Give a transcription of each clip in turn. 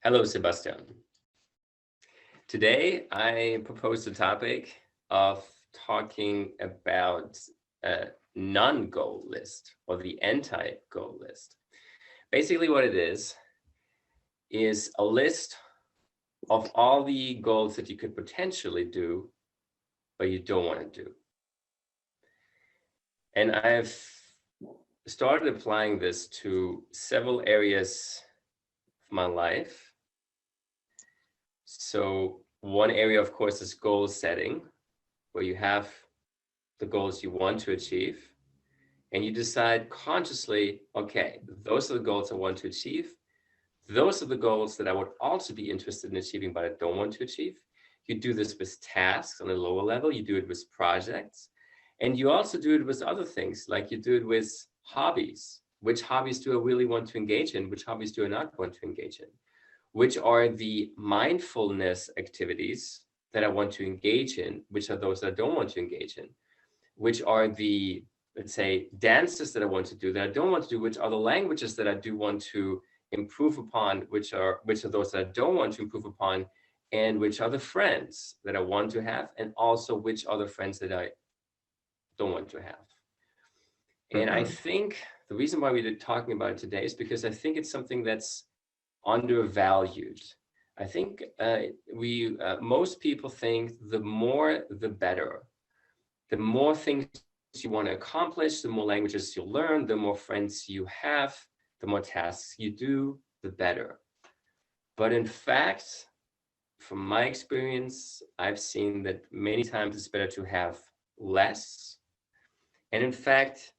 Hello, Sebastian. Today, I propose the topic of talking about a non-goal list or the anti-goal list. Basically, what it is a list of all the goals that you could potentially do, but you don't want to do. And I've started applying this to several areas of my life. So one area, of course, is goal setting, where you have the goals you want to achieve, and you decide consciously, okay, those are the goals I want to achieve. Those are the goals that I would also be interested in achieving, but I don't want to achieve. You do this with tasks on a lower level, you do it with projects, and you also do it with other things, like you do it with hobbies. Which hobbies do I really want to engage in? Which hobbies do I not want to engage in? Which are the mindfulness activities that I want to engage in? Which are those that I don't want to engage in? Which are the, let's say, dances that I want to do that I don't want to do? Which are the languages that I do want to improve upon? Which are those that I don't want to improve upon? And which are the friends that I want to have? And also which are the friends that I don't want to have? And I think the reason why we're talking about it today is because I think it's something that's undervalued. I think most people think the more the better. The more things you want to accomplish, the more languages you learn, the more friends you have, the more tasks you do, the better. But in fact, from my experience, I've seen that many times it's better to have less. And in fact,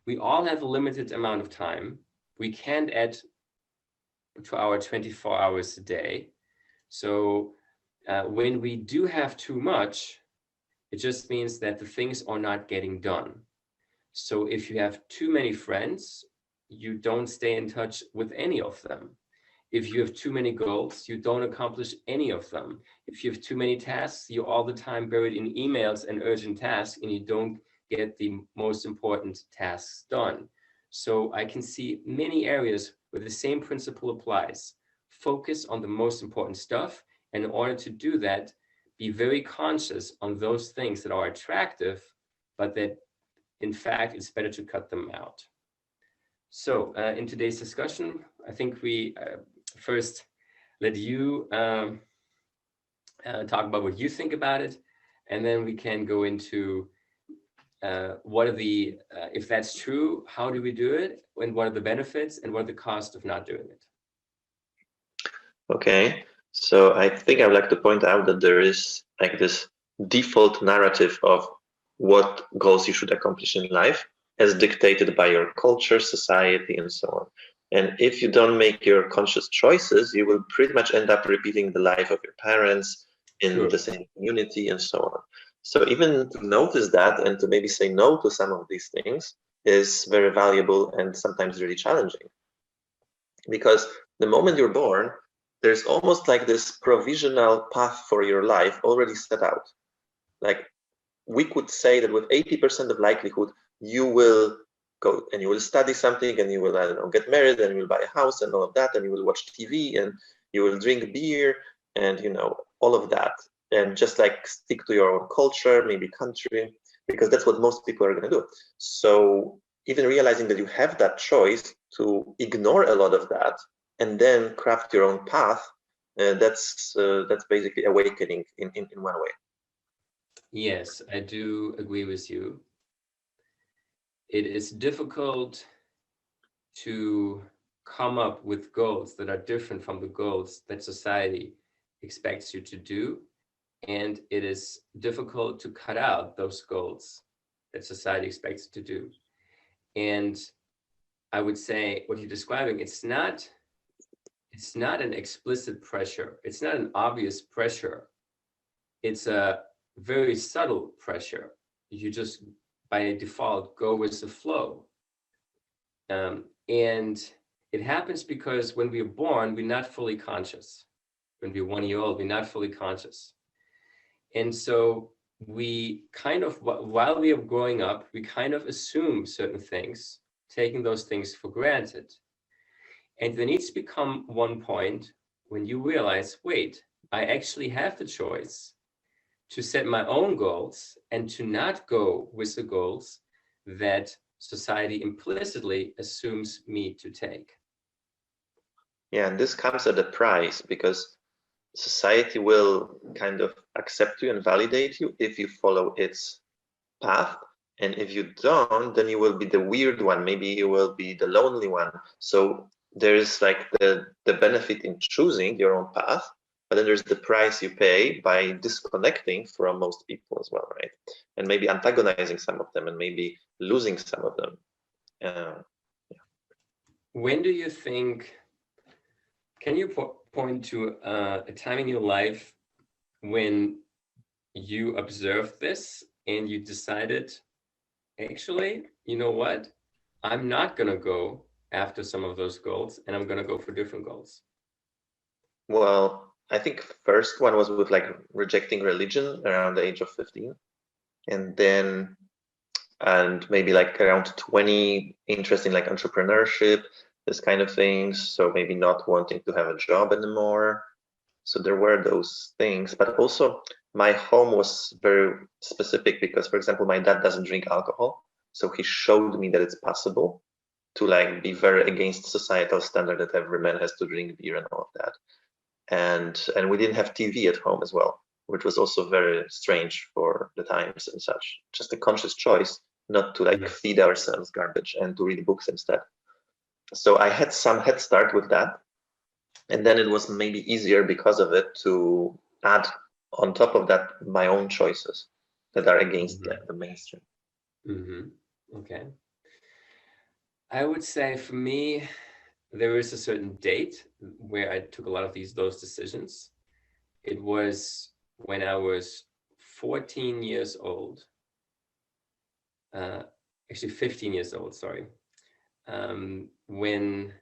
we all have a limited amount of time. We can't add to our 24 hours a day. So when we do have too much, it just means that the things are not getting done. So if you have too many friends, you don't stay in touch with any of them. If you have too many goals, you don't accomplish any of them. If you have too many tasks, you're all the time buried in emails and urgent tasks, and you don't get the most important tasks done. So I can see many areas where the same principle applies. Focus on the most important stuff. And in order to do that, be very conscious on those things that are attractive, but that in fact, it's better to cut them out. So in today's discussion, I think we first let you talk about what you think about it, and then we can go into what are the, if that's true, how do we do it, and what are the benefits, and what are the costs of not doing it? Okay, so I think I would like to point out that there is like this default narrative of what goals you should accomplish in life as dictated by your culture, society, and so on. And if you don't make your conscious choices, you will pretty much end up repeating the life of your parents in the same community and so on. So even to notice that and to maybe say no to some of these things is very valuable and sometimes really challenging. Because the moment you're born, there's almost like this provisional path for your life already set out. Like we could say that with 80% of likelihood, you will go and you will study something and you will, I don't know, get married and you will buy a house and all of that, and you will watch TV and you will drink beer and, you know, all of that. And just like stick to your own culture, maybe country, because that's what most people are going to do. So even realizing that you have that choice to ignore a lot of that and then craft your own path, that's basically awakening in one way. Yes, I do agree with you. It is difficult to come up with goals that are different from the goals that society expects you to do. And it is difficult to cut out those goals that society expects you to do. And I would say what you're describing, it's not an explicit pressure. It's not an obvious pressure. It's a very subtle pressure. You just by default go with the flow. And it happens because when we are born, we're not fully conscious. When we're 1 year old, we're not fully conscious. And so we kind of, while we are growing up, we kind of assume certain things, taking those things for granted. And there needs to become one point when you realize, wait, I actually have the choice to set my own goals and to not go with the goals that society implicitly assumes me to take. Yeah, and this comes at a price because society will kind of accept you and validate you if you follow its path. And if you don't, then you will be the weird one. Maybe you will be the lonely one. So there's like the benefit in choosing your own path, but then there's the price you pay by disconnecting from most people as well, right? And maybe antagonizing some of them and maybe losing some of them. Yeah. When do you think, can you point to a time in your life when you observed this and you decided, actually, you know what? I'm not going to go after some of those goals and I'm going to go for different goals? Well, I think first one was with like rejecting religion around the age of 15. And then, and maybe like around 20, interest in like entrepreneurship, this kind of things. So maybe not wanting to have a job anymore. So there were those things, but also my home was very specific because, for example, my dad doesn't drink alcohol. So he showed me that it's possible to like be very against societal standard that every man has to drink beer and all of that. And we didn't have TV at home as well, which was also very strange for the times and such. Just a conscious choice not to like feed ourselves garbage and to read books instead. So I had some head start with that. And then it was maybe easier because of it to add on top of that my own choices that are against like the mainstream. Okay. I would say for me, there is a certain date where I took a lot of those decisions. It was when I was 14 years old, actually 15 years old, sorry, when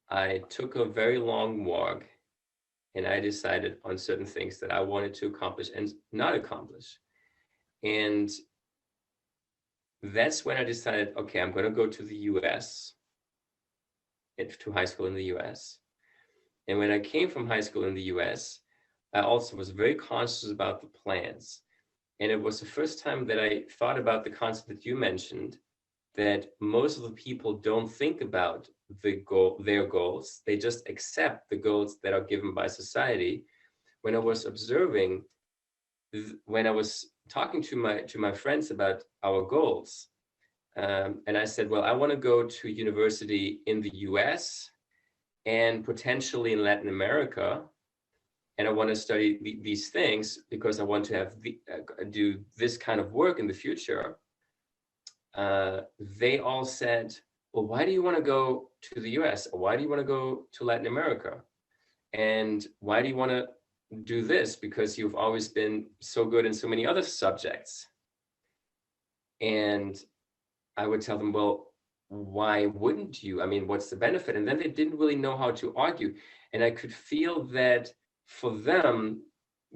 I took a very long walk and I decided on certain things that I wanted to accomplish and not accomplish. And that's when I decided, okay, I'm going to go to the US, to high school in the US. And when I came from high school in the US, I also was very conscious about the plans. And it was the first time that I thought about the concept that you mentioned, that most of the people don't think about their goals. They just accept the goals that are given by society. When I was observing, when I was talking to my friends about our goals, and I said, well, I want to go to university in the US and potentially in Latin America, and I want to study these things because I want to have do this kind of work in the future. They all said, well, why do you want to go to the US? Or why do you want to go to Latin America? And why do you want to do this? Because you've always been so good in so many other subjects. And I would tell them, well, why wouldn't you? I mean, what's the benefit? And then they didn't really know how to argue. And I could feel that for them,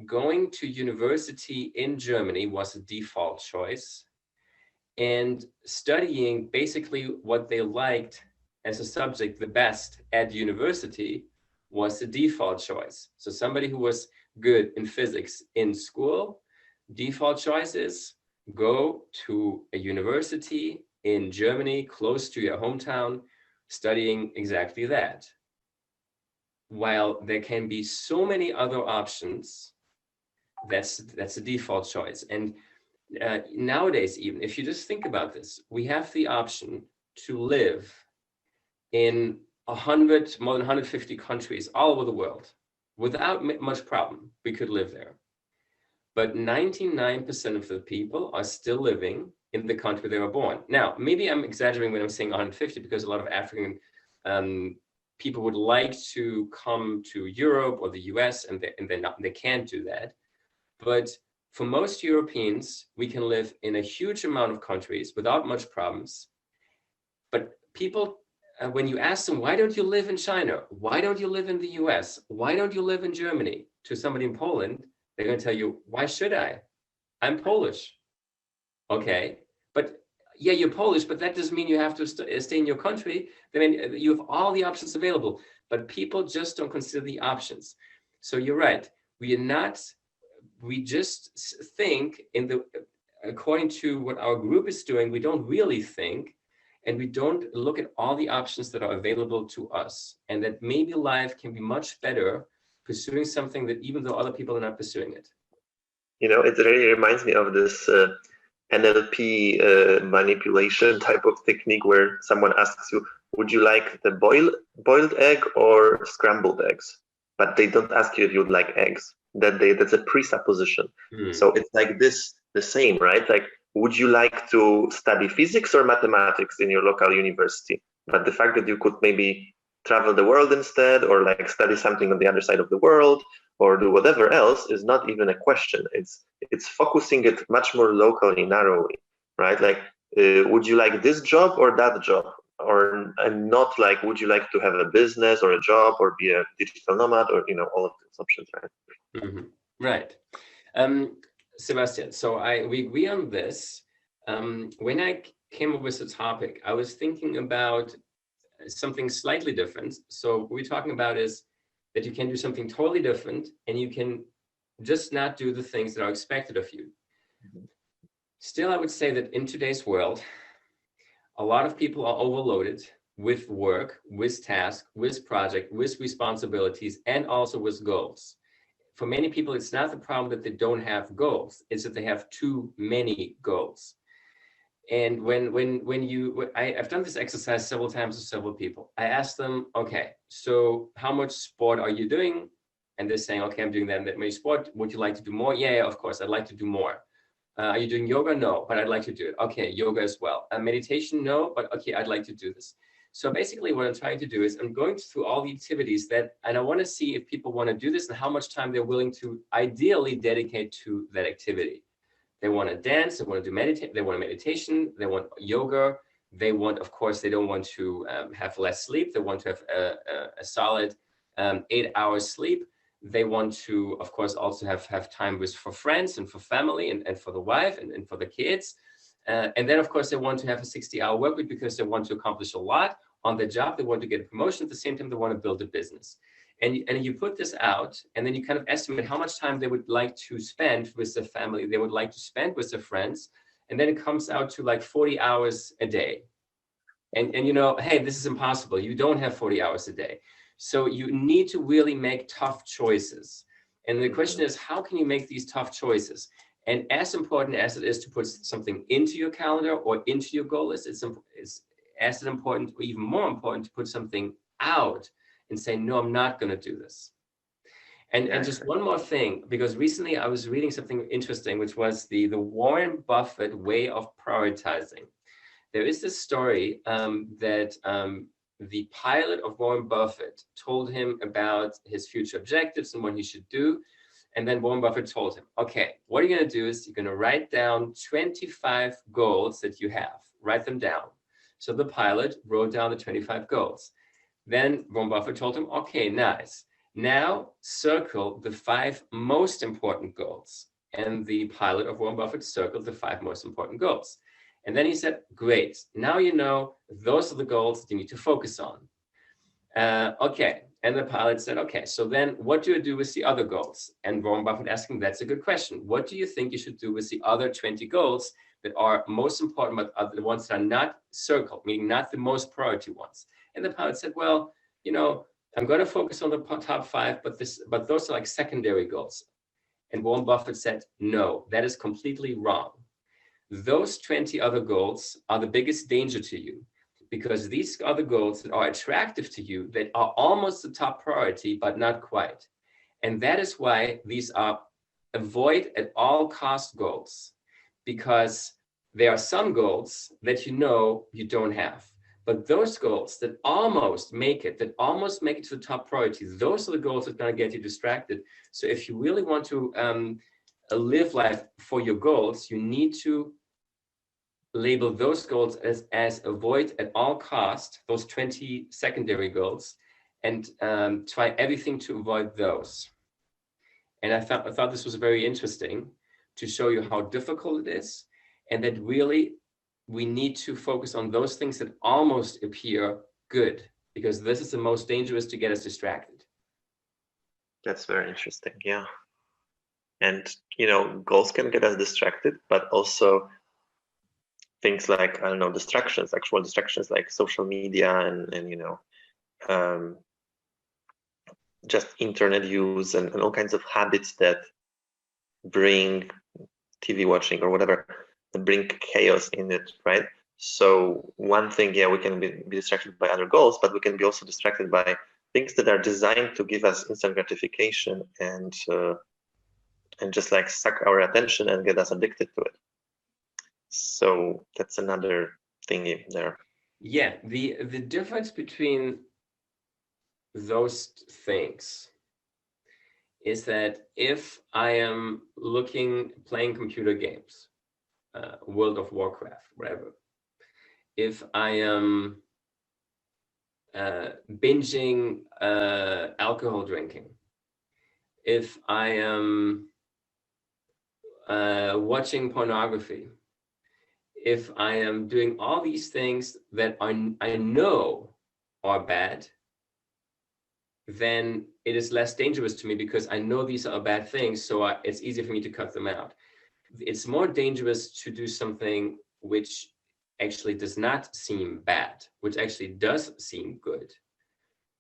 going to university in Germany was a default choice. And studying basically what they liked as a subject the best at university was the default choice. So somebody who was good in physics in school, default choice is go to a university in Germany, close to your hometown, studying exactly that. While there can be so many other options, that's a default choice. And nowadays, even if you just think about this, we have the option to live in more than 150 countries all over the world without much problem. We could live there. But 99% of the people are still living in the country they were born. Now, maybe I'm exaggerating when I'm saying 150 because a lot of African people would like to come to Europe or the US and they can't do that. But for most Europeans, we can live in a huge amount of countries without much problems. But people, when you ask them, why don't you live in China? Why don't you live in the US? Why don't you live in Germany? To somebody in Poland, they're going to tell you, why should I? I'm Polish. Okay. But yeah, you're Polish, but that doesn't mean you have to stay in your country. I mean, you have all the options available, but people just don't consider the options. So you're right. We just think according to what our group is doing, we don't really think, and we don't look at all the options that are available to us, and that maybe life can be much better pursuing something that even though other people are not pursuing it. It really reminds me of this NLP manipulation type of technique where someone asks you, would you like the boiled egg or scrambled eggs? But they don't ask you if you'd like eggs. That's a presupposition. So it's like this, the same, right? Like, would you like to study physics or mathematics in your local university? But the fact that you could maybe travel the world instead, or like study something on the other side of the world, or do whatever else, is not even a question. It's focusing it much more locally, narrowly, right? Like, would you like this job or that job? And not like, would you like to have a business or a job or be a digital nomad, or all of these options, right? Mm-hmm. Right. Sebastian, so we agree on this. When I came up with the topic, I was thinking about something slightly different. So what we're talking about is that you can do something totally different, and you can just not do the things that are expected of you. Mm-hmm. Still, I would say that in today's world, a lot of people are overloaded with work, with tasks, with project, with responsibilities, and also with goals. For many people, it's not the problem that they don't have goals, it's that they have too many goals. And I've done this exercise several times with several people. I asked them, okay, so how much sport are you doing? And they're saying, okay, I'm doing that many sport. Would you like to do more? Yeah, of course, I'd like to do more. Are you doing yoga? No, but I'd like to do it. Okay, yoga as well. Meditation? No, but okay, I'd like to do this. So basically what I'm trying to do is I'm going through all the activities and I want to see if people want to do this and how much time they're willing to ideally dedicate to that activity. They want to dance, they want to do they want meditation, they want yoga, they want, of course, they don't want to have less sleep, they want to have a solid 8 hours sleep. They want to, of course, also have time for friends and for family and for the wife and for the kids. And then, of course, they want to have a 60-hour work week because they want to accomplish a lot on their job. They want to get a promotion. At the same time, they want to build a business. And you put this out, and then you kind of estimate how much time they would like to spend with their family, they would like to spend with their friends. And then it comes out to like 40 hours a day. And hey, this is impossible. You don't have 40 hours a day. So you need to really make tough choices. And the question is, how can you make these tough choices? And as important as it is to put something into your calendar or into your goal list, it's as important or even more important to put something out and say, no, I'm not going to do this. And just one more thing, because recently I was reading something interesting, which was the Warren Buffett way of prioritizing. There is this story that the pilot of Warren Buffett told him about his future objectives and what he should do. And then Warren Buffett told him, okay, what you're going to do is you're going to write down 25 goals that you have. Write them down. So the pilot wrote down the 25 goals. Then Warren Buffett told him, okay, nice. Now circle the 5 most important goals. And the pilot of Warren Buffett circled the 5 most important goals. And then he said, great, now you know those are the goals that you need to focus on. Okay. And the pilot said, okay, so then what do you do with the other goals? And Warren Buffett asked him, that's a good question. What do you think you should do with the other 20 goals that are most important, but are the ones that are not circled, meaning not the most priority ones? And the pilot said, well, I'm going to focus on the top 5, but those are like secondary goals. And Warren Buffett said, no, that is completely wrong. Those 20 other goals are the biggest danger to you, because these are the goals that are attractive to you, that are almost the top priority, but not quite. And that is why these are avoid at all cost goals, because there are some goals that you don't have. But those goals that almost make it to the top priority, those are the goals that are going to get you distracted. So if you really want to live life for your goals, you need to label those goals as avoid at all cost, those 20 secondary goals, and try everything to avoid those. And I thought this was very interesting to show you how difficult it is, and that really we need to focus on those things that almost appear good, because this is the most dangerous to get us distracted. That's very interesting. Yeah. And, goals can get us distracted, but also things like, I don't know, distractions, actual distractions like social media and um, just internet use and all kinds of habits that bring TV watching or whatever, that bring chaos in it, right? So one thing, yeah, we can be distracted by other goals, but we can be also distracted by things that are designed to give us instant gratification and just like suck our attention and get us addicted to it. So that's another thingy there. Yeah, the difference between those things is that if I am playing computer games, World of Warcraft, whatever, if I am binging alcohol drinking, if I am watching pornography, if I am doing all these things that I know are bad, then it is less dangerous to me because I know these are bad things, so it's easier for me to cut them out. It's more dangerous to do something which actually does not seem bad, which actually does seem good.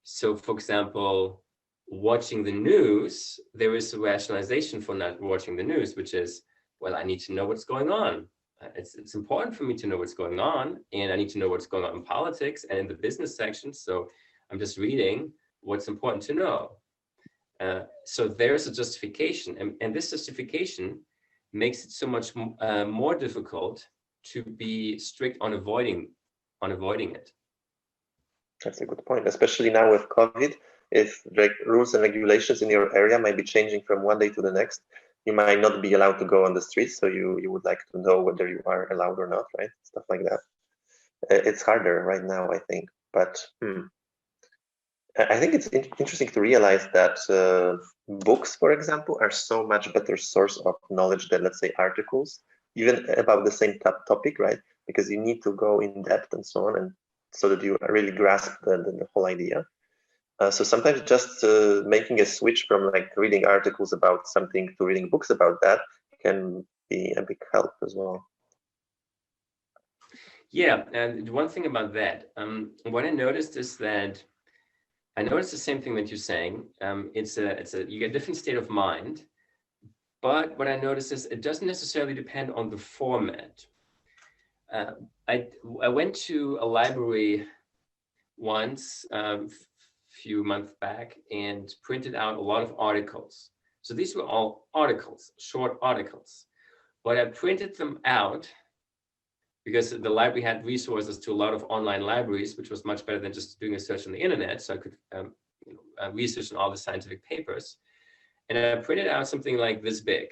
So, for example, watching the news, there is a rationalization for not watching the news, which is, well, I need to know what's going on. It's important for me to know what's going on, and I need to know what's going on in politics and in the business section. So I'm just reading what's important to know. So there's a justification, and this justification makes it so much more difficult to be strict on avoiding it. That's a good point, especially now with COVID. If rules and regulations in your area might be changing from one day to the next, you might not be allowed to go on the streets. So you would like to know whether you are allowed or not, right? Stuff like that. It's harder right now, I think. But I think it's interesting to realize that books, for example, are so much better source of knowledge than, let's say, articles, even about the same topic, right? Because you need to go in depth and so on, and so that you really grasp the whole idea. So sometimes just making a switch from like reading articles about something to reading books about that can be a big help as well. Yeah, and one thing about that, what I noticed is that I noticed the same thing that you're saying. You get a different state of mind, but what I noticed is it doesn't necessarily depend on the format. I went to a library once, few months back, and printed out a lot of articles. So these were all articles, short articles, but I printed them out because the library had resources to a lot of online libraries, which was much better than just doing a search on the internet. So I could research on all the scientific papers. And I printed out something like this big.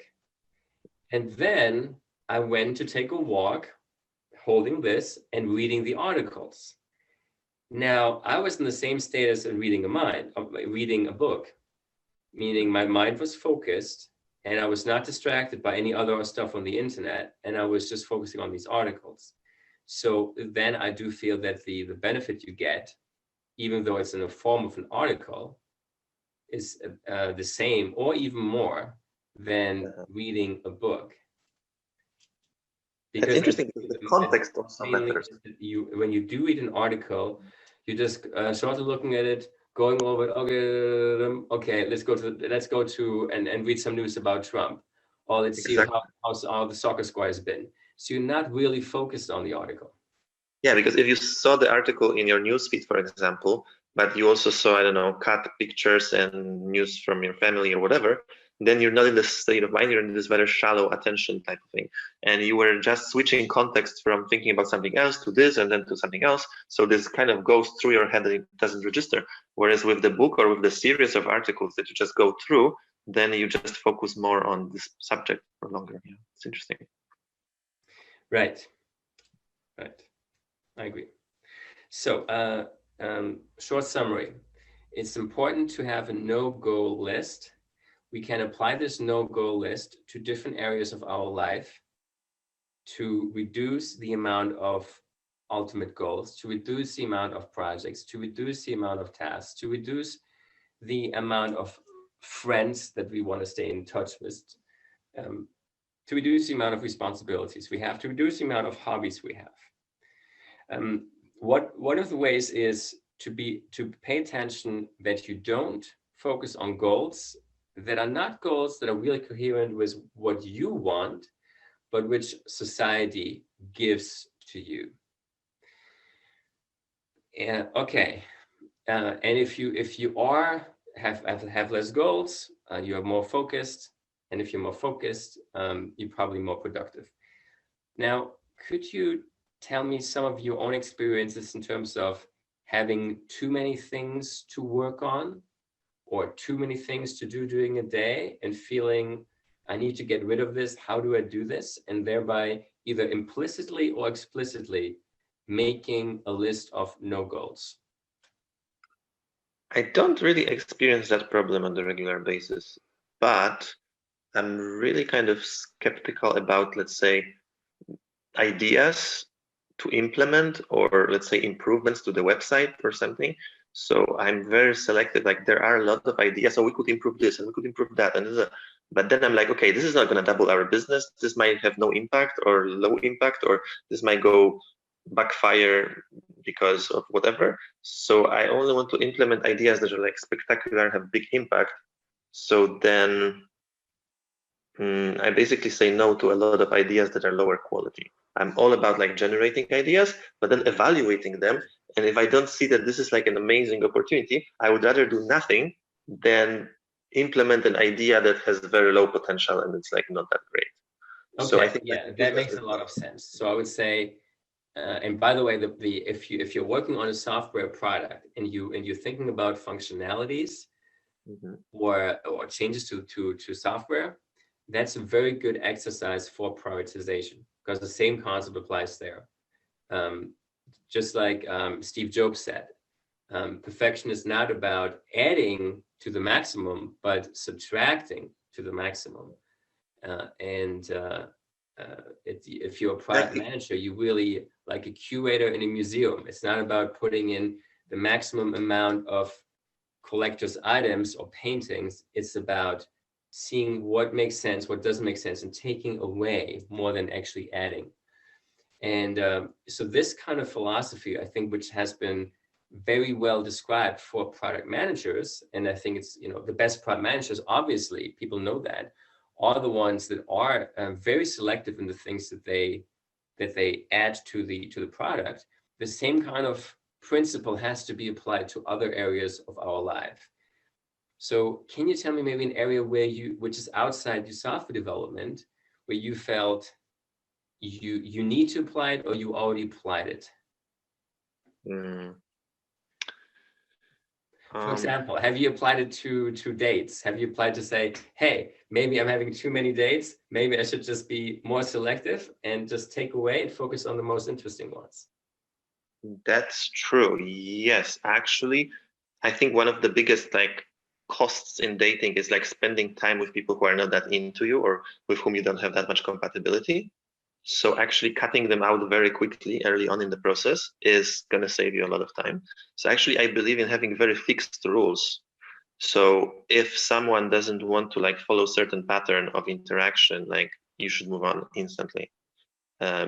And then I went to take a walk holding this and reading the articles. Now, I was in the same state as reading a book, meaning my mind was focused and I was not distracted by any other stuff on the internet, and I was just focusing on these articles. So then I do feel that the benefit you get, even though it's in the form of an article, is the same or even more than reading a book. Because it's interesting because the context also matters. When you do read an article, you just start looking at it, going over it. Okay, let's go to and read some news about Trump, or let's see how the soccer score has been. So you're not really focused on the article. Yeah, because if you saw the article in your newsfeed, for example, but you also saw, I don't know, cut pictures and news from your family or whatever, then you're not in the state of mind, you're in this very shallow attention type of thing. And you were just switching context from thinking about something else to this and then to something else. So this kind of goes through your head and it doesn't register. Whereas with the book or with the series of articles that you just go through, then you just focus more on this subject for longer. Yeah, it's interesting. Right. I agree. So, short summary. It's important to have a no-go list. We can apply this no-go list to different areas of our life to reduce the amount of ultimate goals, to reduce the amount of projects, to reduce the amount of tasks, to reduce the amount of friends that we want to stay in touch with, um, to reduce the amount of responsibilities we have, to reduce the amount of hobbies we have. One of the ways is to pay attention that you don't focus on goals that are not goals that are really coherent with what you want, but which society gives to you. And okay, and if you are have less goals, you are more focused, and if you're more focused, you're probably more productive. Now, could you tell me some of your own experiences in terms of having too many things to work on, or too many things to do during a day, and feeling I need to get rid of this? How do I do this? And thereby either implicitly or explicitly making a list of no goals. I don't really experience that problem on a regular basis, but I'm really kind of skeptical about, let's say, ideas to implement, or let's say improvements to the website or something. So I'm very selective. Like, there are a lot of ideas. So we could improve this and we could improve that. But then I'm like, okay, this is not going to double our business. This might have no impact or low impact, or this might go backfire because of whatever. So I only want to implement ideas that are like spectacular and have big impact. So then I basically say no to a lot of ideas that are lower quality. I'm all about like generating ideas, but then evaluating them. And if I don't see that this is like an amazing opportunity, I would rather do nothing than implement an idea that has very low potential and it's like not that great. Okay, So I think that makes a lot of sense. So I would say, and by the way, if you're working on a software product and you're thinking about functionalities or changes to software, that's a very good exercise for prioritization, because the same concept applies there. Just like Steve Jobs said, perfection is not about adding to the maximum, but subtracting to the maximum. If you're a product manager, you really like a curator in a museum. It's not about putting in the maximum amount of collector's items or paintings. It's about seeing what makes sense, what doesn't make sense, and taking away more than actually adding. And so this kind of philosophy, I think, which has been very well described for product managers, and I think it's, the best product managers, obviously, people know that, are the ones that are very selective in the things that they add to the product. The same kind of principle has to be applied to other areas of our life. So can you tell me maybe an area which is outside your software development, where you felt you need to apply it, or you already applied it? For example, have you applied it to dates? Have you applied to say, hey, maybe I'm having too many dates. Maybe I should just be more selective and just take away and focus on the most interesting ones? That's true. Yes, actually, I think one of the biggest like costs in dating is like spending time with people who are not that into you, or with whom you don't have that much compatibility. So actually cutting them out very quickly early on in the process is going to save you a lot of time. So actually, I believe in having very fixed rules. So if someone doesn't want to like follow certain pattern of interaction, like, you should move on instantly,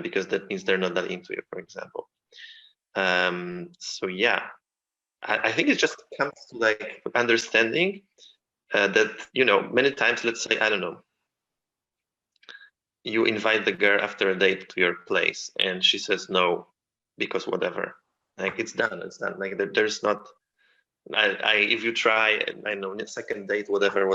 because that means they're not that into you, for example. So yeah, I think it just comes to like understanding that, many times, let's say, I don't know, you invite the girl after a date to your place and she says no because whatever. Like, it's done. Like, there's not, if you try, I know, second date, whatever,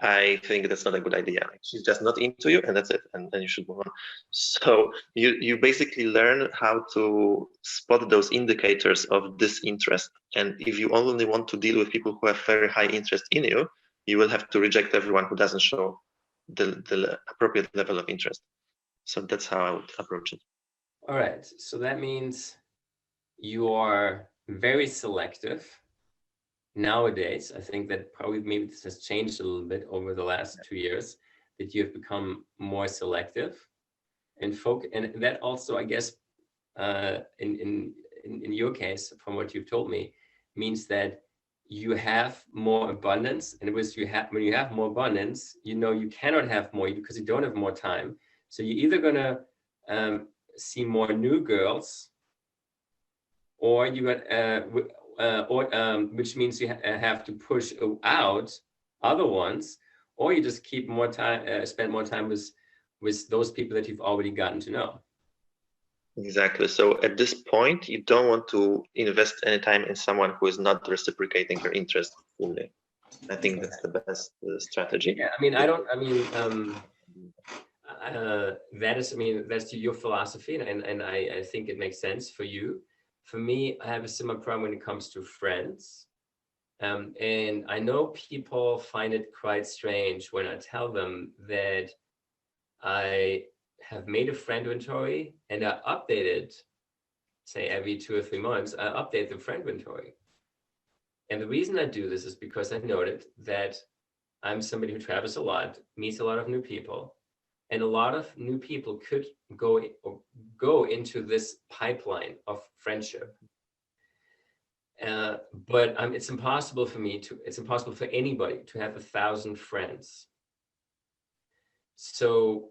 I think that's not a good idea. Like, she's just not into you, and that's it, and then you should move on. So you basically learn how to spot those indicators of disinterest, and if you only want to deal with people who have very high interest in you, you will have to reject everyone who doesn't show the appropriate level of interest. So that's how I would approach it. All right, so that means you are very selective nowadays. I think that probably maybe this has changed a little bit over the last 2 years, that you have become more selective. and that also, I guess, in your case, from what you've told me, means that you have more abundance, and when you have more abundance, you know you cannot have more because you don't have more time. So you're either gonna see more new girls, or you got which means you have to push out other ones, or you just keep more time, spend more time with those people that you've already gotten to know. Exactly. So at this point, you don't want to invest any time in someone who is not reciprocating your interest fully. I think that's the best strategy. Yeah, that's your philosophy, and I think it makes sense for you. For me, I have a similar problem when it comes to friends. And I know people find it quite strange when I tell them that I have made a friend inventory and I update it, say every 2 or 3 months, I update the friend inventory. And the reason I do this is because I noted that I'm somebody who travels a lot, meets a lot of new people, and a lot of new people could go into this pipeline of friendship. But it's impossible for anybody to have 1,000 friends. So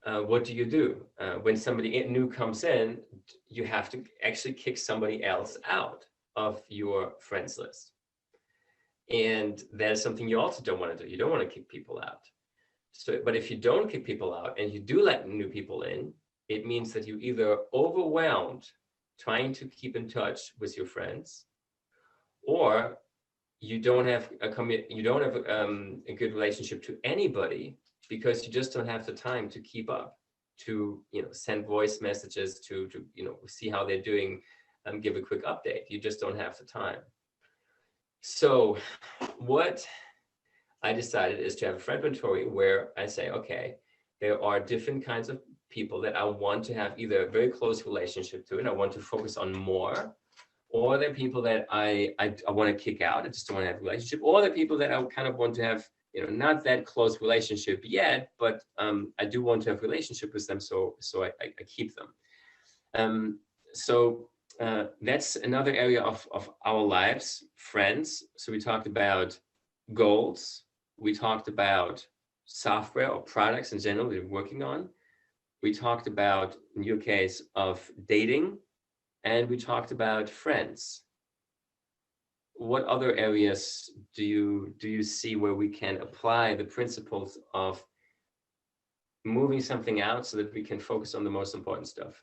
what do you do? When somebody new comes in, you have to actually kick somebody else out of your friends list. And that's something you also don't want to do. You don't want to kick people out. So, but if you don't kick people out and you do let new people in, it means that you either overwhelmed trying to keep in touch with your friends, or you don't have a good relationship to anybody because you just don't have the time to keep up, to send voice messages, to see how they're doing, give a quick update. You just don't have the time. So what I decided is to have a friend inventory where I say, okay, there are different kinds of people that I want to have either a very close relationship to and I want to focus on more, or they're people that I want to kick out. I just don't want to have a relationship, or they're people that I kind of want to have, not that close relationship yet, but I do want to have a relationship with them, so I keep them. So that's another area of our lives, friends. So we talked about goals. We talked about software or products in general we're working on. We talked about, in your case, of dating, and we talked about friends. What other areas do you see where we can apply the principles of moving something out so that we can focus on the most important stuff?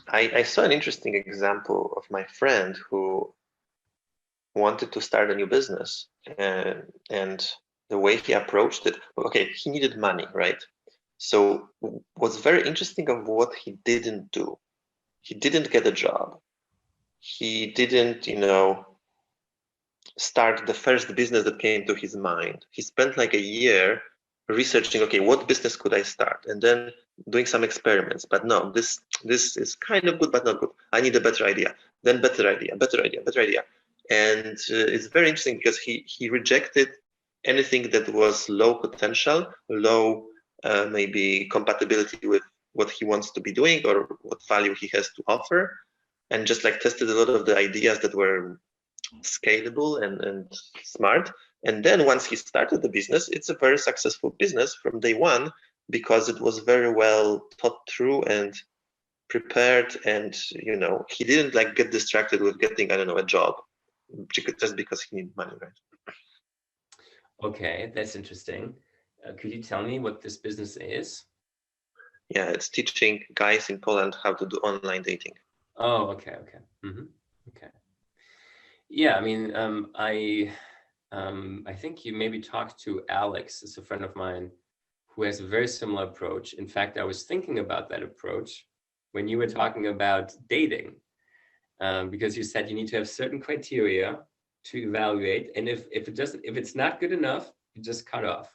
I saw an interesting example of my friend who wanted to start a new business, and the way he approached it, okay, he needed money, right? So what's very interesting of what he didn't do, he didn't get a job. He didn't, start the first business that came to his mind. He spent like a year researching, okay, what business could I start? And then doing some experiments. But no, this is kind of good, but not good. I need a better idea. Then better idea. And it's very interesting because he rejected anything that was low potential, low maybe compatibility with what he wants to be doing or what value he has to offer, and just like tested a lot of the ideas that were scalable and smart. And then once he started the business, it's a very successful business from day one because it was very well thought through and prepared. And he didn't like get distracted with getting, I don't know, a job just because he needed money, right? Okay, that's interesting. Could you tell me what this business is? Yeah, it's teaching guys in Poland how to do online dating. Oh, okay. Mm-hmm. Okay. Yeah, I mean, I think you maybe talked to Alex, is a friend of mine, who has a very similar approach. In fact, I was thinking about that approach when you were talking about dating, because you said you need to have certain criteria to evaluate, and if it's not good enough, you just cut off.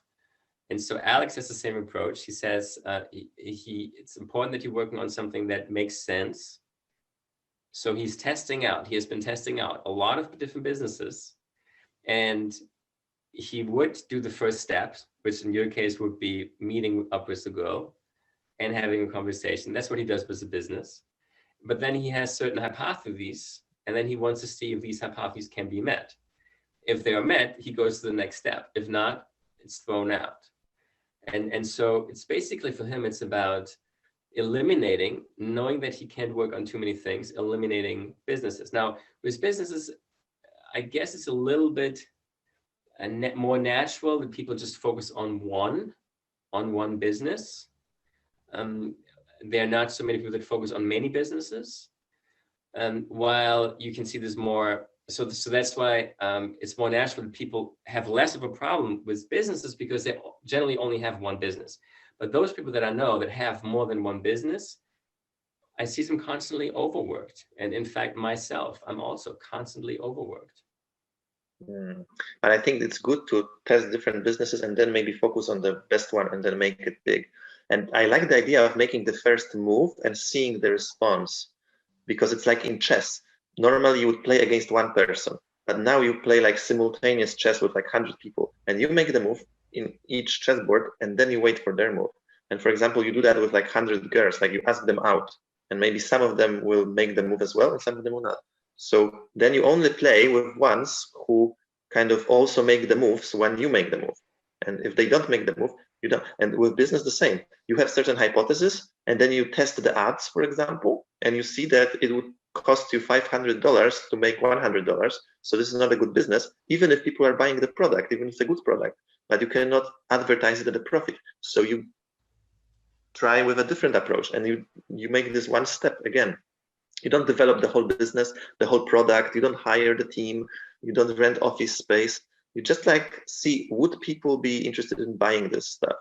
And so Alex has the same approach. He says it's important that you're working on something that makes sense. So he has been testing out a lot of different businesses, and he would do the first step, which in your case would be meeting up with the girl and having a conversation. That's what he does with the business. But then he has certain hypotheses, and then he wants to see if these hypotheses can be met. If they are met, he goes to the next step. If not, it's thrown out. And so it's basically for him, it's about eliminating, knowing that he can't work on too many things, eliminating businesses. Now, with businesses, I guess it's a little bit more natural that people just focus on one business. There are not so many people that focus on many businesses. While you can see there's more, so that's why it's more natural that people have less of a problem with businesses because they generally only have one business. But those people that I know that have more than one business, I see them constantly overworked. And in fact, myself, I'm also constantly overworked. But I think it's good to test different businesses and then maybe focus on the best one and then make it big. And I like the idea of making the first move and seeing the response, because it's like in chess. Normally you would play against one person, but now you play like simultaneous chess with like 100 people, and you make the move in each chessboard and then you wait for their move. And for example, you do that with like 100 girls, like you ask them out and maybe some of them will make the move as well and some of them will not. So then you only play with ones who kind of also make the moves when you make the move. And if they don't make the move, you don't. And with business, the same. You have certain hypotheses, and then you test the ads, for example, and you see that it would cost you $500 to make $100. So this is not a good business, even if people are buying the product, even if it's a good product. But you cannot advertise it at a profit. So you try with a different approach, and you make this one step again. You don't develop the whole business, the whole product. You don't hire the team. You don't rent office space. You just like see, would people be interested in buying this stuff?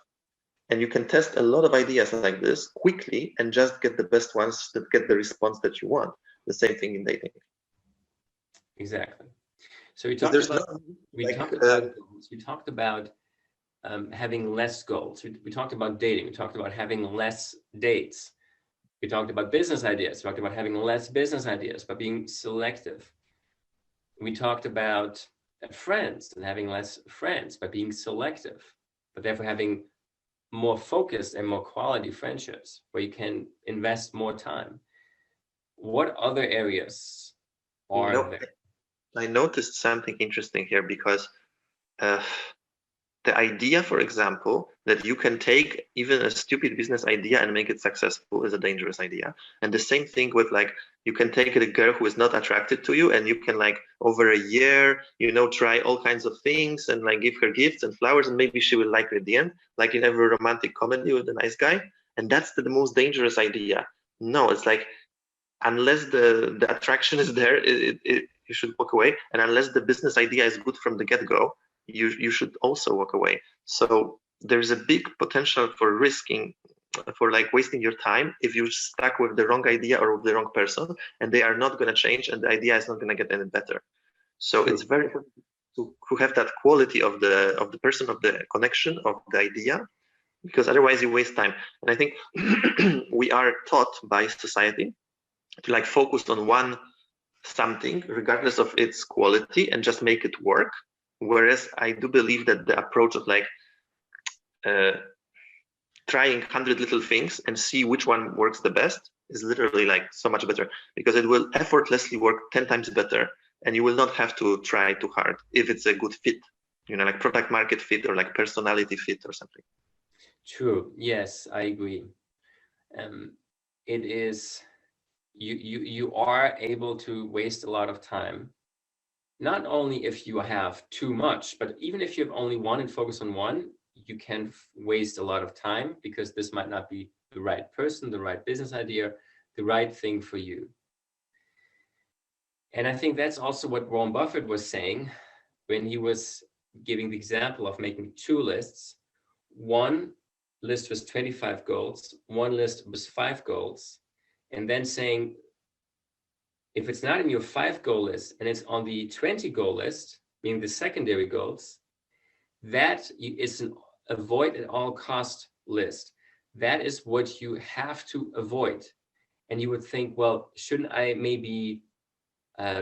And you can test a lot of ideas like this quickly and just get the best ones that get the response that you want. The same thing in dating. Exactly. So we talked about having less goals. We talked about dating. We talked about having less dates. We talked about business ideas. We talked about having less business ideas, but being selective. We talked about friends and having less friends, but being selective, but therefore having more focused and more quality friendships where you can invest more time. What other areas are there? I noticed something interesting here because the idea, for example, that you can take even a stupid business idea and make it successful is a dangerous idea. And the same thing with like, you can take a girl who is not attracted to you and you can like over a year, try all kinds of things and like give her gifts and flowers and maybe she will like her at the end, like in every romantic comedy with a nice guy. And that's the most dangerous idea. No, it's like, unless the attraction is there, you should walk away. And unless the business idea is good from the get-go, you should also walk away. So there's a big potential for risking, for like wasting your time if you're stuck with the wrong idea or with the wrong person, and they are not going to change, and the idea is not going to get any better. So It's very important to have that quality of the person, of the connection, of the idea, because otherwise you waste time. And I think we are taught by society to like focus on one something, regardless of its quality, and just make it work. Whereas I do believe that the approach of like trying 100 little things and see which one works the best is literally like so much better, because it will effortlessly work 10 times better, and you will not have to try too hard if it's a good fit, like product market fit or like personality fit or something. True. Yes, I agree. It is, you are able to waste a lot of time, not only if you have too much, but even if you have only one and focus on one, you can waste a lot of time because this might not be the right person, the right business idea, the right thing for you. And I think that's also what Warren Buffett was saying when he was giving the example of making two lists. One list was 25 goals, one list was 5 goals, and then saying, if it's not in your 5 goal list and it's on the 20 goal list, meaning the secondary goals, that is an avoid at all cost list. That is what you have to avoid. And you would think, well, shouldn't I maybe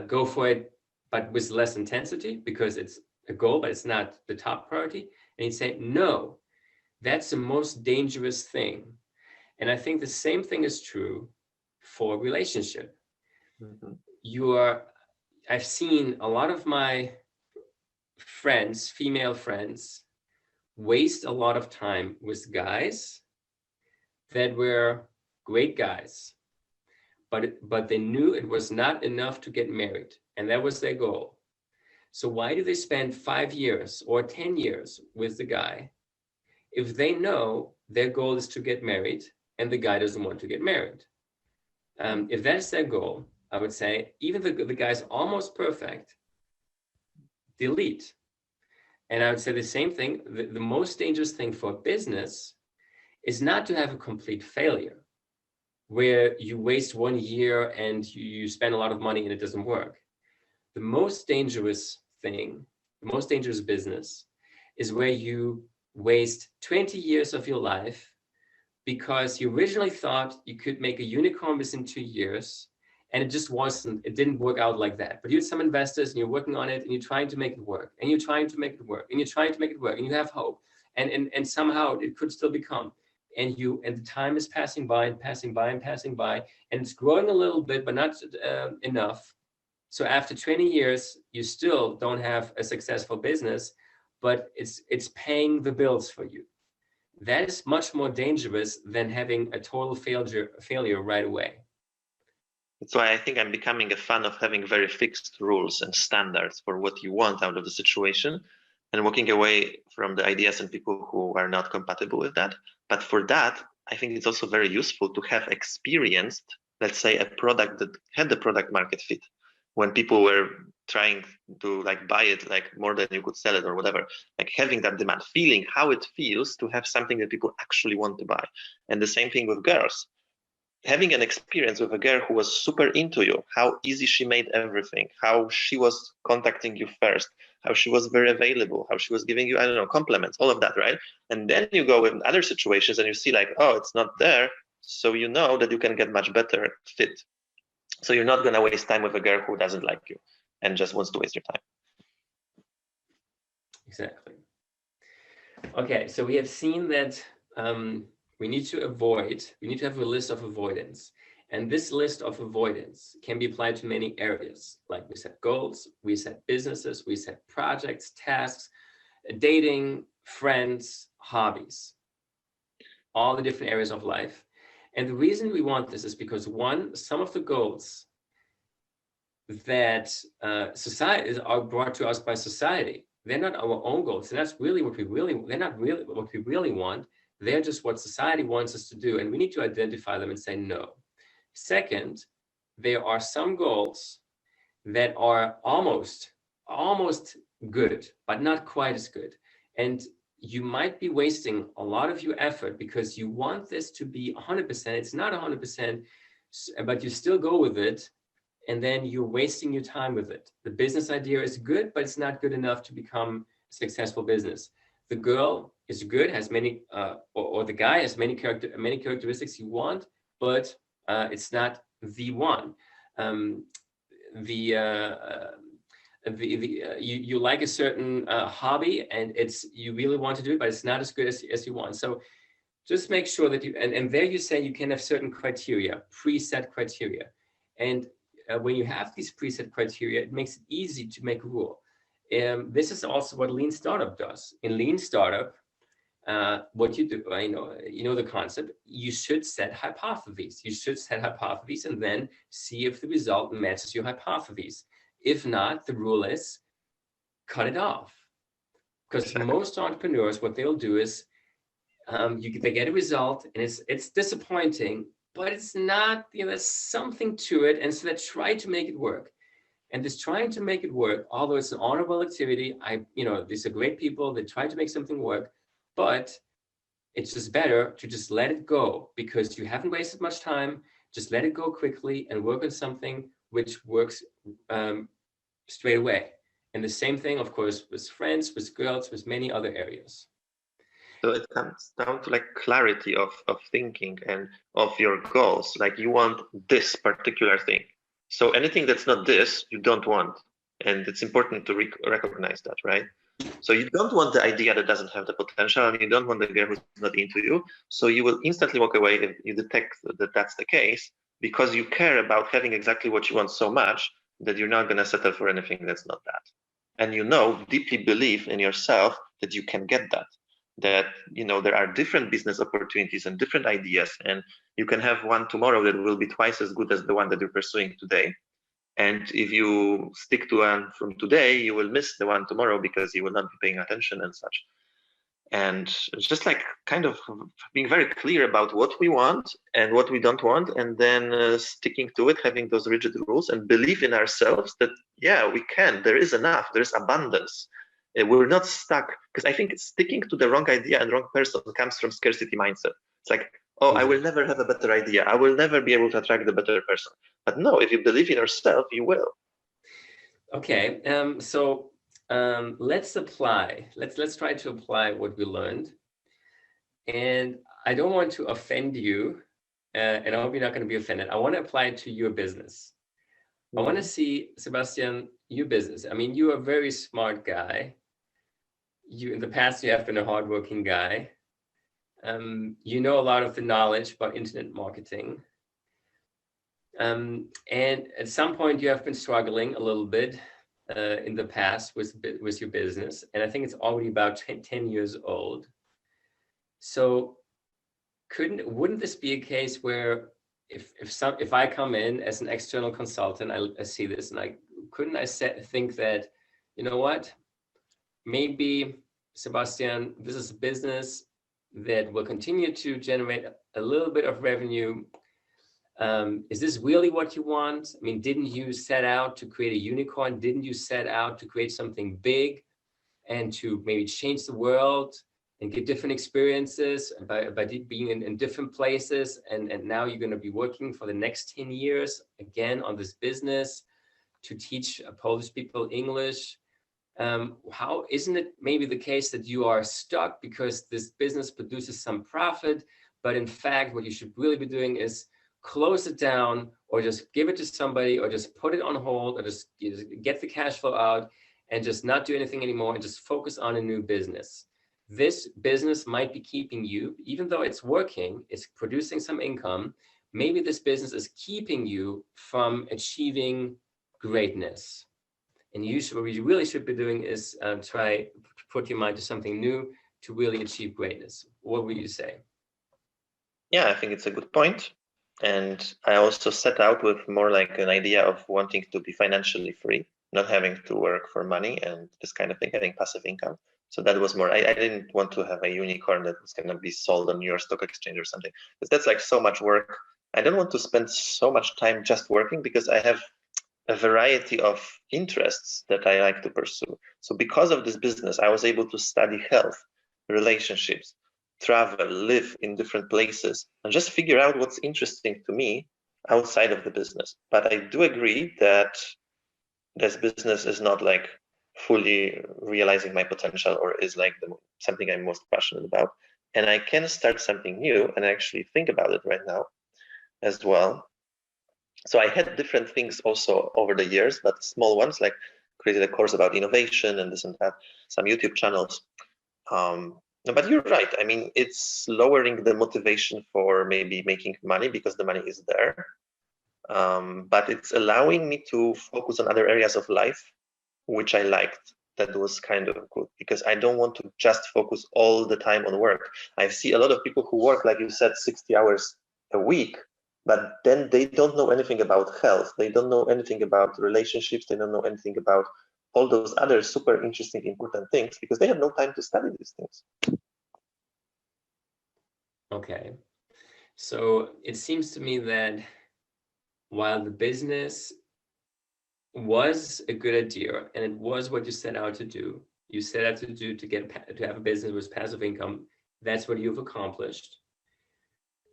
go for it, but with less intensity because it's a goal, but it's not the top priority. And he'd say, no, that's the most dangerous thing. And I think the same thing is true for relationship. I've seen a lot of my friends, female friends, waste a lot of time with guys that were great guys, but they knew it was not enough to get married, and that was their goal. So why do they spend 5 years or 10 years with the guy if they know their goal is to get married and the guy doesn't want to get married? If that's their goal, I would say, even the guy's almost perfect, delete. And I would say the same thing. The most dangerous thing for business is not to have a complete failure where you waste 1 year and you spend a lot of money and it doesn't work. The most dangerous thing, the most dangerous business is where you waste 20 years of your life because you originally thought you could make a unicorn within 2 years, and it didn't work out like that. But you had some investors and you're working on it and you're trying to make it work, and you're trying to make it work, and you're trying to make it work, and you have hope, and somehow it could still become. And the time is passing by and passing by and passing by, and it's growing a little bit, but not enough. So after 20 years, you still don't have a successful business, but it's paying the bills for you. That is much more dangerous than having a total failure right away. That's why I think I'm becoming a fan of having very fixed rules and standards for what you want out of the situation, and walking away from the ideas and people who are not compatible with that. But for that, I think it's also very useful to have experienced, let's say, a product that had the product market fit. When people were trying to buy it more than you could sell it or whatever, having that demand, feeling how it feels to have something that people actually want to buy. And the same thing with girls. Having an experience with a girl who was super into you, how easy she made everything, how she was contacting you first, how she was very available, how she was giving you, compliments, all of that, right? And then you go in other situations and you see it's not there. So you know that you can get much better fit. So you're not going to waste time with a girl who doesn't like you and just wants to waste your time. Exactly. Okay, so we have seen that we need to have a list of avoidance. And this list of avoidance can be applied to many areas. Like we set goals, we set businesses, we set projects, tasks, dating, friends, hobbies, all the different areas of life. And the reason we want this is because, one, some of the goals that society are brought to us by society, they're not our own goals. And that's really they're not really what we really want. They're just what society wants us to do. And we need to identify them and say no. Second, there are some goals that are almost good, but not quite as good. And you might be wasting a lot of your effort because you want this to be 100%. It's not 100%, but you still go with it. And then you're wasting your time with it. The business idea is good, but it's not good enough to become a successful business. The girl is good, has many, or the guy has many characteristics you want, but it's not the one. You like a certain hobby, and you really want to do it, but it's not as good as you want. So just make sure that and there you say you can have certain criteria, preset criteria. And when you have these preset criteria, it makes it easy to make a rule. This is also what Lean Startup does. In Lean Startup, what you do, you know the concept. You should set hypotheses. You should set hypotheses and then see if the result matches your hypotheses. If not, the rule is cut it off. Because most entrepreneurs, what they'll do is they get a result and it's disappointing, but it's not, there's something to it. And so they try to make it work. And this trying to make it work, although it's an honorable activity, these are great people, they try to make something work, but it's just better to just let it go because you haven't wasted much time. Just let it go quickly and work on something which works straight away. And the same thing, of course, with friends, with girls, with many other areas. So it comes down to clarity of thinking and of your goals. You want this particular thing. So anything that's not this, you don't want. And it's important to recognize that, right? So you don't want the idea that doesn't have the potential, and you don't want the girl who's not into you. So you will instantly walk away if you detect that that's the case, because you care about having exactly what you want so much that you're not going to settle for anything that's not that. And you know, deeply believe in yourself that you can get that. That, you know, there are different business opportunities and different ideas, and you can have one tomorrow that will be twice as good as the one that you're pursuing today. And if you stick to one from today, you will miss the one tomorrow because you will not be paying attention and such. And just like kind of being very clear about what we want and what we don't want, and then sticking to it, having those rigid rules and believe in ourselves that, yeah, we can, there is enough, there's abundance. We're not stuck, because I think sticking to the wrong idea and wrong person comes from scarcity mindset. It's like, oh, I will never have a better idea. I will never be able to attract the better person. But no, if you believe in yourself, you will. Okay, let's apply. Let's try to apply what we learned. And I don't want to offend you, and I hope you're not going to be offended. I want to apply it to your business. I want to see, Sebastian, your business. I mean, you're a very smart guy. In the past, you have been a hardworking guy. You know a lot of the knowledge about internet marketing. And at some point, you have been struggling a little bit in the past with your business. And I think it's already about 10 years old. So wouldn't this be a case where if I come in as an external consultant, I see this and think that, you know what, maybe, Sebastian, this is a business that will continue to generate a little bit of revenue. Is this really what you want? I mean, didn't you set out to create a unicorn? Didn't you set out to create something big and to maybe change the world and get different experiences by being in different places? And now you're going to be working for the next 10 years again on this business to teach Polish people English. How isn't it maybe the case that you are stuck because this business produces some profit, but in fact, what you should really be doing is close it down, or just give it to somebody, or just put it on hold, or just get the cash flow out and just not do anything anymore and just focus on a new business? This business might be keeping you, even though it's working, it's producing some income. Maybe this business is keeping you from achieving greatness. And what you really should be doing is try to put your mind to something new to really achieve greatness. What would you say? Yeah, I think it's a good point. And I also set out with more like an idea of wanting to be financially free, not having to work for money and this kind of thing, having passive income. So that was more, I didn't want to have a unicorn that was going to be sold on New York Stock Exchange or something, because that's like so much work. I don't want to spend so much time just working, because I have a variety of interests that I like to pursue. So because of this business, I was able to study health, relationships, travel, live in different places, and just figure out what's interesting to me outside of the business. But I do agree that this business is not like fully realizing my potential, or is like something I'm most passionate about. And I can start something new and actually think about it right now as well. So I had different things also over the years, but small ones, like created a course about innovation and this and that, some YouTube channels. But you're right. I mean, it's lowering the motivation for maybe making money because the money is there. But it's allowing me to focus on other areas of life, which I liked. That was kind of good, because I don't want to just focus all the time on work. I see a lot of people who work, like you said, 60 hours a week, but then they don't know anything about health. They don't know anything about relationships. They don't know anything about all those other super interesting, important things, because they have no time to study these things. Okay. So it seems to me that while the business was a good idea and it was what you set out to do, to have a business with passive income, that's what you've accomplished.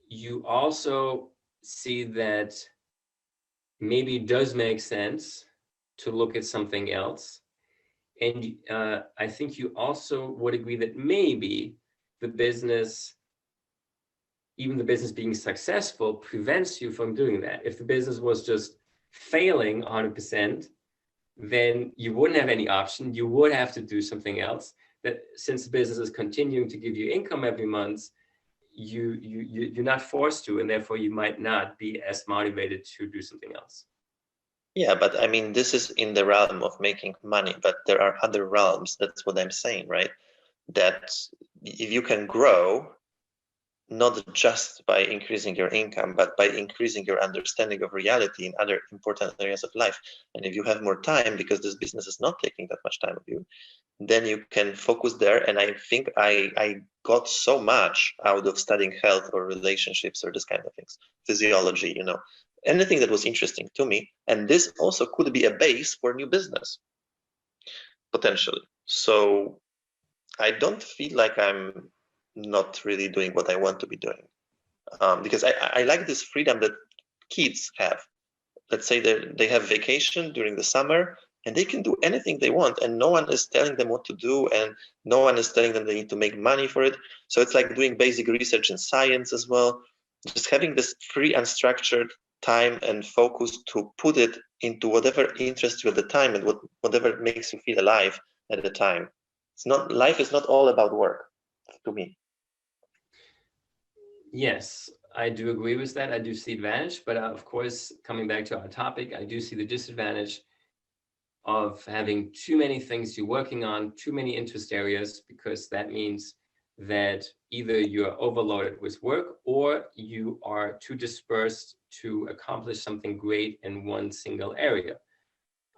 You also see that maybe it does make sense to look at something else. And I think you also would agree that maybe even the business being successful prevents you from doing that. If the business was just failing 100%, then you wouldn't have any option. You would have to do something else. That since the business is continuing to give you income every month, you're not forced to, and therefore you might not be as motivated to do something else. Yeah, but I mean, this is in the realm of making money, but there are other realms. That's what I'm saying, right? That if you can grow, not just by increasing your income, but by increasing your understanding of reality in other important areas of life. And if you have more time, because this business is not taking that much time of you, then you can focus there. And I think I got so much out of studying health or relationships or this kind of things, physiology, anything that was interesting to me. And this also could be a base for new business, potentially. So I don't feel like I'm not really doing what I want to be doing. Because I like this freedom that kids have. Let's say they have vacation during the summer and they can do anything they want, and no one is telling them what to do, and no one is telling them they need to make money for it. So it's like doing basic research in science as well. Just having this free, unstructured time and focus to put it into whatever interests you at the time and whatever makes you feel alive at the time. Life is not all about work, to me. Yes, I do agree with that. I do see advantage, but of course, coming back to our topic, I do see the disadvantage of having too many things you're working on, too many interest areas, because that means that either you're overloaded with work or you are too dispersed to accomplish something great in one single area.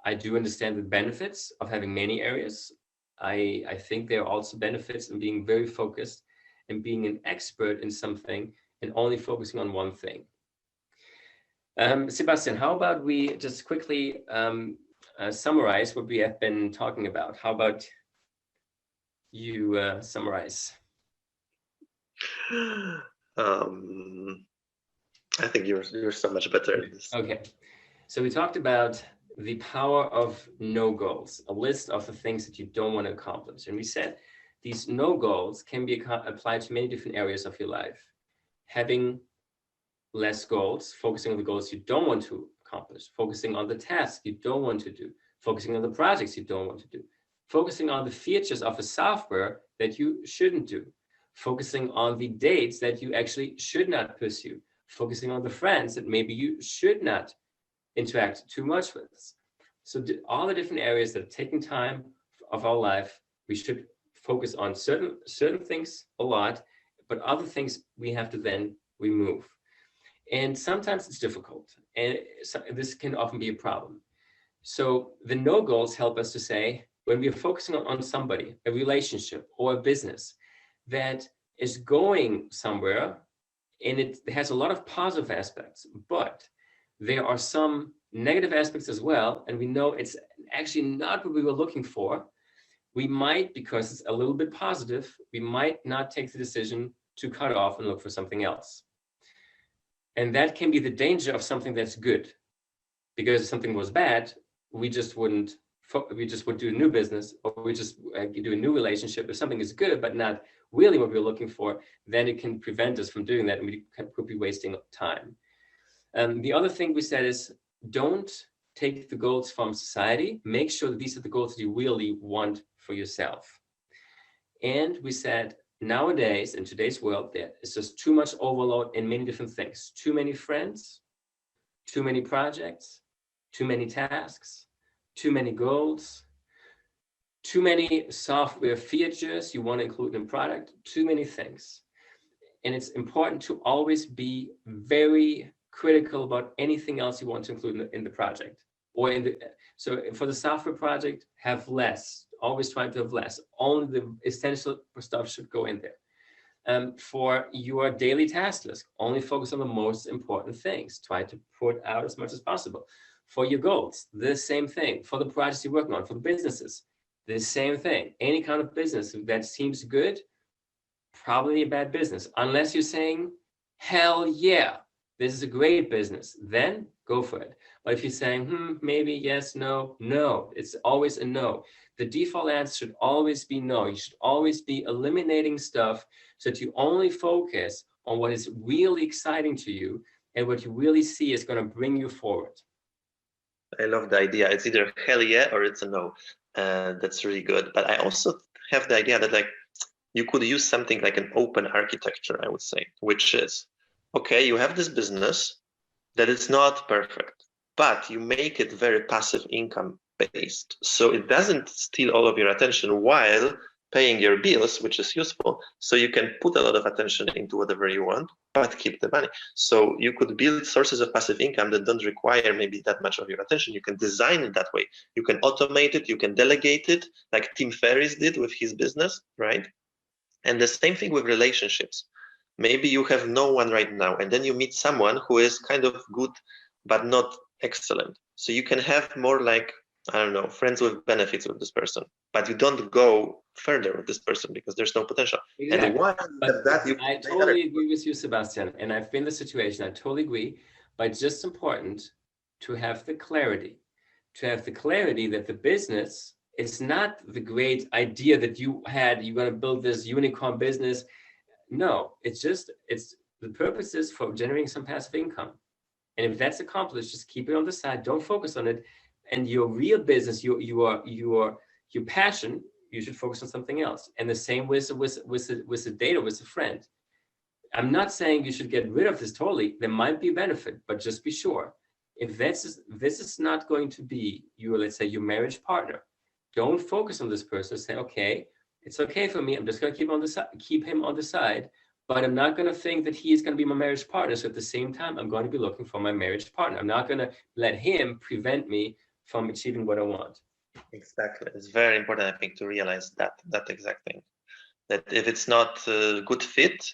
I do understand the benefits of having many areas. I think there are also benefits in being very focused and being an expert in something and only focusing on one thing. Sebastian, how about we just quickly summarize what we have been talking about? How about you summarize? I think you're so much better at this. Okay, so we talked about the power of no goals, a list of the things that you don't want to accomplish. And we said these no goals can be applied to many different areas of your life. Having less goals, focusing on the goals you don't want to accomplish, focusing on the tasks you don't want to do, focusing on the projects you don't want to do, focusing on the features of a software that you shouldn't do, focusing on the dates that you actually should not pursue, focusing on the friends that maybe you should not interact too much with. So all the different areas that are taking time of our life, we should focus on certain things a lot, but other things we have to then remove. And sometimes it's difficult, and this can often be a problem. So the no goals help us to say, when we are focusing on somebody, a relationship or a business that is going somewhere, and it has a lot of positive aspects, but there are some negative aspects as well, and we know it's actually not what we were looking for, we might, because it's a little bit positive, we might not take the decision to cut off and look for something else. And that can be the danger of something that's good, because if something was bad, we just would do a new business, or we just do a new relationship. If something is good but not really what we're looking for, then it can prevent us from doing that, and we could be wasting time. The other thing we said is, don't take the goals from society. Make sure that these are the goals that you really want for yourself. And we said, nowadays, in today's world, there is just too much overload in many different things. Too many friends, too many projects, too many tasks, too many goals, too many software features you want to include in a product, too many things. And it's important to always be very critical about anything else you want to include in the project. So for the software project, have less. Always try to have less. Only the essential stuff should go in there. For your daily task list, only focus on the most important things. Try to put out as much as possible. For your goals, the same thing. For the projects you're working on, for the businesses, the same thing. Any kind of business that seems good, probably a bad business. Unless you're saying, hell yeah, this is a great business, then go for it. But if you're saying, maybe, yes, no, it's always a no. The default answer should always be no. You should always be eliminating stuff so that you only focus on what is really exciting to you and what you really see is going to bring you forward. I love the idea. It's either hell yeah or it's a no. That's really good. But I also have the idea that like you could use something like an open architecture, I would say, which is, okay, you have this business that is not perfect, but you make it very passive income based. So it doesn't steal all of your attention while paying your bills, which is useful. So you can put a lot of attention into whatever you want, but keep the money. So you could build sources of passive income that don't require maybe that much of your attention. You can design it that way. You can automate it. You can delegate it, like Tim Ferriss did with his business, right? And the same thing with relationships. Maybe you have no one right now, and then you meet someone who is kind of good, but not excellent. So you can have more like, I don't know, friends with benefits with this person, but you don't go further with this person because there's no potential. Exactly. And while I totally agree with you, Sebastian, and I've been in the situation. I totally agree, but it's just important to have the clarity, that the business is not the great idea that you had. You're going to build this unicorn business. No, it's the purpose is for generating some passive income. And if that's accomplished, just keep it on the side. Don't focus on it. And your real business, your passion, you should focus on something else. And the same with the date or with a friend. I'm not saying you should get rid of this totally. There might be a benefit, but just be sure. If this is not going to be your, let's say, your marriage partner, don't focus on this person. Say, okay, it's okay for me. I'm just going to keep him on the side, but I'm not going to think that he is going to be my marriage partner. So at the same time, I'm going to be looking for my marriage partner. I'm not going to let him prevent me from achieving what I want. Exactly. It's very important, I think, to realize that exact thing. That if it's not a good fit,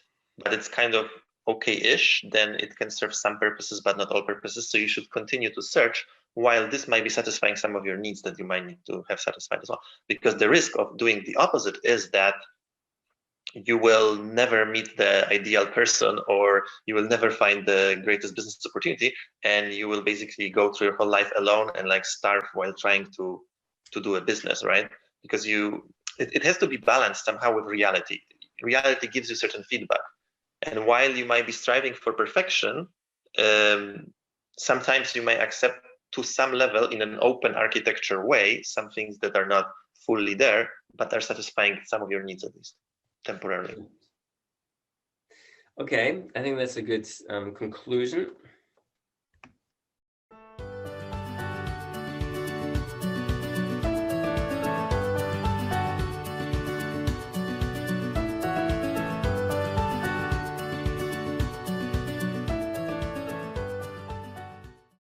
but it's kind of okay-ish, then it can serve some purposes, but not all purposes. So you should continue to search while this might be satisfying some of your needs that you might need to have satisfied as well. Because the risk of doing the opposite is that you will never meet the ideal person, or you will never find the greatest business opportunity, and you will basically go through your whole life alone and like starve while trying to do a business, right? Because it has to be balanced somehow with reality. Reality gives you certain feedback, and while you might be striving for perfection, sometimes you may accept to some level in an open architecture way some things that are not fully there, but are satisfying some of your needs at least temporarily. Okay, I think that's a good conclusion.